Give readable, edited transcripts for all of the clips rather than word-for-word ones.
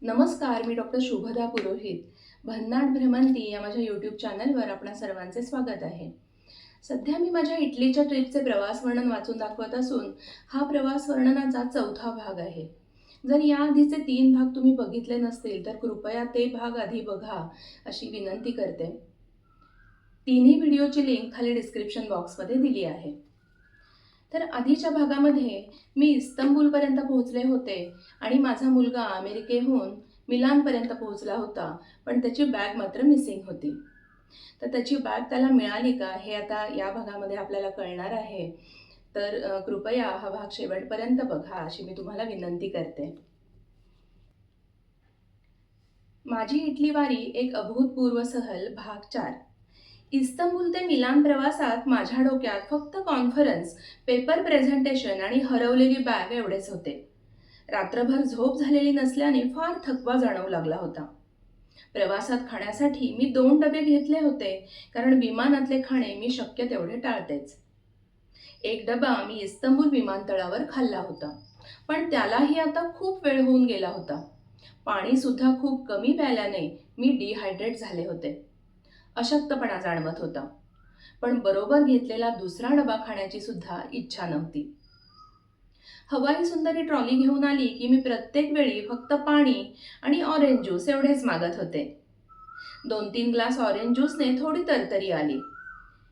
नमस्कार, मी डॉक्टर शुभदा पुरोहित. भन्नाट भ्रमंती या माझ्या यूट्यूब चॅनलवर आपणा सर्वांचे स्वागत आहे. सध्या मी माझ्या इटलीच्या ट्रिपचे प्रवास वर्णन वाचून दाखवत असून हा प्रवास वर्णनाचा चौथा भाग आहे. जर याआधीचे 3 भाग तुम्ही बघितले नसतील तर कृपया ते भाग आधी बघा अशी विनंती करते. तिन्ही व्हिडिओची लिंक खाली डिस्क्रिप्शन बॉक्समध्ये दिली आहे. तर आधीच्या भागामध्ये मी इस्तंबूलपर्यंत पोहोचले होते आणि माझा मुलगा अमेरिकेहून मिलानपर्यंत पोहोचला होता, पण त्याची बॅग मात्र मिसिंग होती. तर त्याची बॅग त्याला मिळाली का हे आता या भागामध्ये आपल्याला कळणार आहे. तर कृपया हा भाग शेवटपर्यंत बघा अशी मी तुम्हाला विनंती करते. माझी इटली वारी एक अभूतपूर्व सहल भाग 4. इस्तंबूल ते मिलान प्रवासात माझ्या डोक्यात फक्त कॉन्फरन्स, पेपर प्रेझेंटेशन आणि हरवलेली बॅग एवढेच होते. रात्रभर झोप झालेली नसल्याने फार थकवा जाणवू लागला होता. प्रवासात खाण्यासाठी मी 2 डबे घेतले होते, कारण विमानातले खाणे मी शक्य तेवढे टाळतेच. एक डबा मी इस्तंबूल विमानतळावर खाल्ला होता, पण त्यालाही आता खूप वेळ होऊन गेला होता. पाणी सुद्धा खूप कमी प्यायल्याने मी डिहायड्रेट झाले होते. अशक्तपणा जाणवत होता, पण बरोबर घेतलेला दुसरा डबा खाण्याची सुद्धा इच्छा नव्हती. हवाई सुंदरी ट्रॉली घेऊन आली की मी प्रत्येक वेळी फक्त पाणी आणि ऑरेंज ज्यूस एवढेच मागत होते. 2-3 ग्लास ऑरेंज ज्यूसने थोडी तरतरी आली.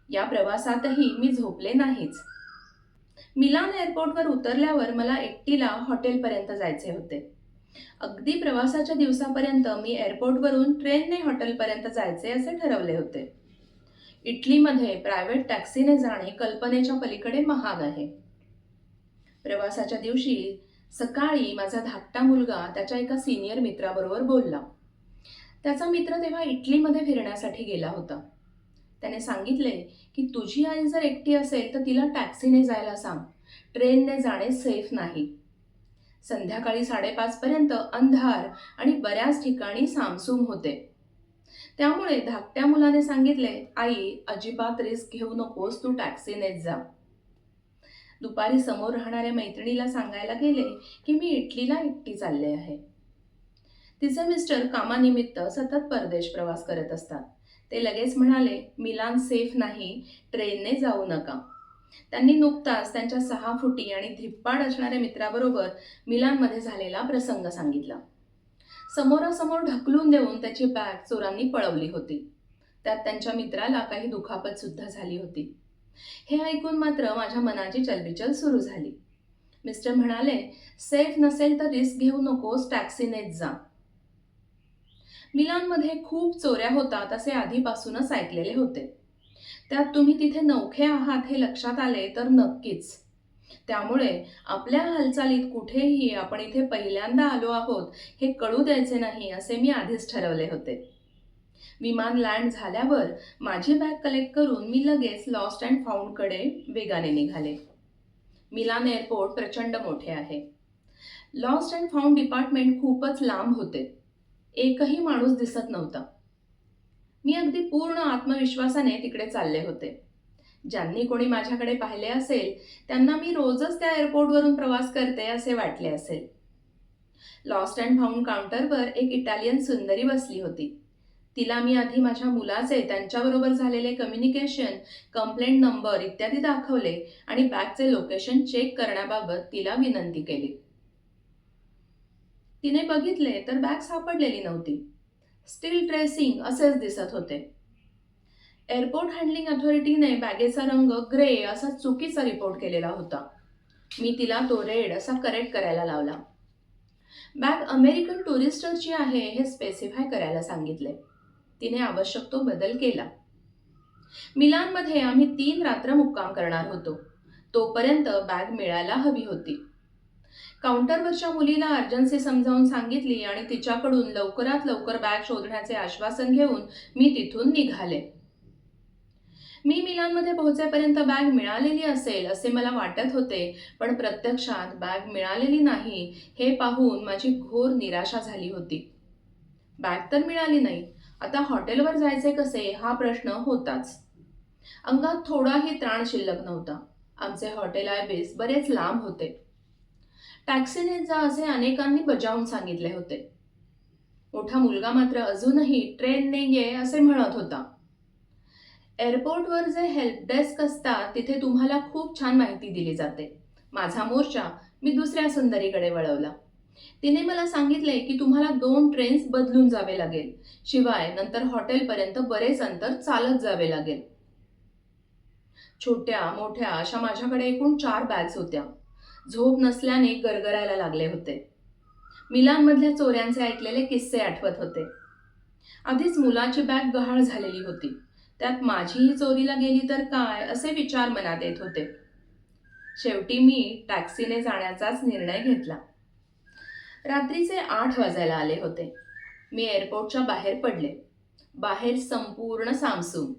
या प्रवासातही मी झोपले नाहीच. मिलान एअरपोर्टवर उतरल्यावर मला एकटीला हॉटेलपर्यंत जायचे होते. अगदी प्रवासाच्या दिवसापर्यंत मी एअरपोर्टवरून ट्रेनने हॉटेलपर्यंत जायचे असे ठरवले होते. इटलीमध्ये प्रायव्हेट टॅक्सीने जाणे कल्पनेच्या पलीकडे महाग आहे. प्रवासाच्या दिवशी सकाळी माझा धाकटा मुलगा त्याच्या एका सिनियर मित्राबरोबर बोलला. त्याचा मित्र तेव्हा इटलीमध्ये फिरण्यासाठी गेला होता. त्याने सांगितले की तुझी आई जर एकटी असेल तर तिला टॅक्सीने जायला सांग. ट्रेनने जाणे सेफ नाही. संध्याकाळी 5:30 पर्यंत अंधार आणि बऱ्याच ठिकाणी सामसूम होते. त्यामुळे धाकट्या मुलाने सांगितले, आई अजिबात रिस्क घेऊ नकोस, तू टॅक्सीनेच जा. दुपारी समोर राहणाऱ्या मैत्रिणीला सांगायला गेले की मी इटलीला एकटी चालले आहे. तिचे मिस्टर कामानिमित्त सतत परदेश प्रवास करत असतात. ते लगेच म्हणाले, मिलान सेफ नाही, ट्रेनने जाऊ नका. त्यांनी नुकताच त्यांच्या 6 फुटी आणि धिप्पाड असणाऱ्या मित्राबरोबर मिलानमध्ये झालेला प्रसंग सांगितला. समोरासमोर ढकलून देऊन त्याची बॅग चोरांनी पळवली होती. त्यात त्यांच्या मित्राला काही दुखापत सुद्धा झाली होती. हे ऐकून मात्र माझ्या मनाची चलबिचल सुरू झाली. मिस्टर म्हणाले, सेफ नसेल तर रिस्क घेऊ नकोस, टॅक्सीनेच जा. मिलानमध्ये खूप चोऱ्या होतात असे आधीपासूनच ऐकलेले होते. त्यात तुम्ही तिथे नवखे आहात हे लक्षात आले तर नक्कीच. त्यामुळे आपल्या हालचालीत कुठेही आपण इथे पहिल्यांदा आलो आहोत हे कळू द्यायचे नाही असे मी आधीच ठरवले होते. विमान लँड झाल्यावर माझी बॅग कलेक्ट करून मी लगेच लॉस्ट अँड फाउंडकडे वेगाने निघाले. मिलान एअरपोर्ट प्रचंड मोठे आहे. लॉस्ट अँड फाउंड डिपार्टमेंट खूपच लांब होते. एकही माणूस दिसत नव्हता. मी अगदी पूर्ण आत्मविश्वासाने तिकडे चालले होते. ज्यांनी कोणी माझ्याकडे पाहिले असेल त्यांना मी रोजच त्या एअरपोर्टवरून प्रवास करते असे वाटले असेल. लॉस्ट अँड फाउंड काउंटरवर एक इटालियन सुंदरी बसली होती. तिला मी आधी माझ्या मुलाचे त्यांच्याबरोबर झालेले कम्युनिकेशन, कंप्लेंट नंबर इत्यादी दाखवले आणि बॅगचे लोकेशन चेक करण्याबाबत तिला विनंती केली. तिने बघितले तर बॅग सापडलेली नव्हती. स्टील ट्रेसिंग असेच दिसत होते. एअरपोर्ट हँडलिंग अथॉरिटीने बॅगेचा रंग ग्रे असा चुकीचा रिपोर्ट केलेला होता. मी तिला तो रेड असा करेक्ट करायला लावला. बॅग अमेरिकन टुरिस्टरची आहे हे स्पेसिफाय करायला सांगितले. तिने आवश्यक तो बदल केला. मिलानमध्ये आम्ही 3 रात्र मुक्काम करणार होतो. तोपर्यंत बॅग मिळायला हवी होती. काउंटरवरच्या मुलीला अर्जन्सी समजावून सांगितली आणि तिच्याकडून लवकरात लवकर बॅग शोधण्याचे आश्वासन घेऊन मी तिथून निघाले. मी मिलानमध्ये पोहोचेपर्यंत बॅग मिळालेली असेल असे मला वाटत होते, पण प्रत्यक्षात बॅग मिळालेली नाही हे पाहून माझी घोर निराशा झाली होती. बॅग तर मिळाली नाही, आता हॉटेलवर जायचे कसे हा प्रश्न होताच. अंगात थोडाही त्राण शिल्लक नव्हता. आमचे हॉटेल आयबीस बरेच लांब होते. टॅक्सीने जा असे अनेकांनी बजावून सांगितले होते. मोठा मुलगा मात्र अजूनही ट्रेनने ये असे म्हणत होता. एअरपोर्टवर जे हेल्प डेस्क असतात तिथे तुम्हाला खूप छान माहिती दिली जाते. माझा मोर्चा मी दुसऱ्या सुंदरीकडे वळवला. तिने मला सांगितले की तुम्हाला 2 ट्रेन्स बदलून जावे लागेल. शिवाय नंतर हॉटेलपर्यंत बरेच अंतर चालत जावे लागेल. छोट्या, मोठ्या अशा माझ्याकडे एकूण 4 बॅग्स होत्या. झोप नसल्याने गरगरायला लागले होते. मिलानमधल्या चोऱ्यांचे ऐकलेले किस्से आठवत होते. आधीच मुलाची बॅग गहाळ झालेली होती. त्यात माझीही चोरीला गेली तर काय असे विचार मनात येत होते. शेवटी मी टॅक्सीने जाण्याचाच निर्णय घेतला. रात्रीचे 8 वाजायला आले होते. मी एअरपोर्टच्या बाहेर पडले. बाहेर संपूर्ण सामसूम.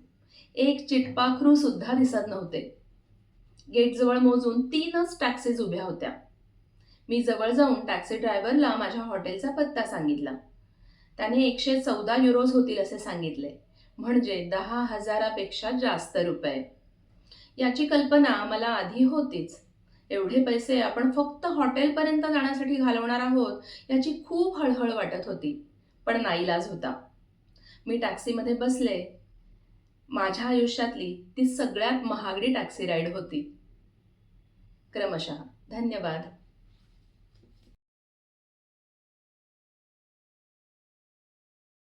एक चिटपाखरू सुद्धा दिसत नव्हते. गेटजवळ मोजून 3च टॅक्सीज उभ्या होत्या. मी जवळ जाऊन टॅक्सी ड्रायव्हरला माझ्या हॉटेलचा पत्ता सांगितला. त्याने 114 युरोज होतील असे सांगितले, म्हणजे 10,000 पेक्षा जास्त रुपये. याची कल्पना मला आधी होतीच. एवढे पैसे आपण फक्त हॉटेलपर्यंत जाण्यासाठी घालवणार आहोत याची खूप हळहळ वाटत होती, पण नाईलाज होता. मी टॅक्सीमध्ये बसले. माझ्या आयुष्यातली ती सगळ्यात महागडी टॅक्सी राईड होती. क्रमशः. धन्यवाद.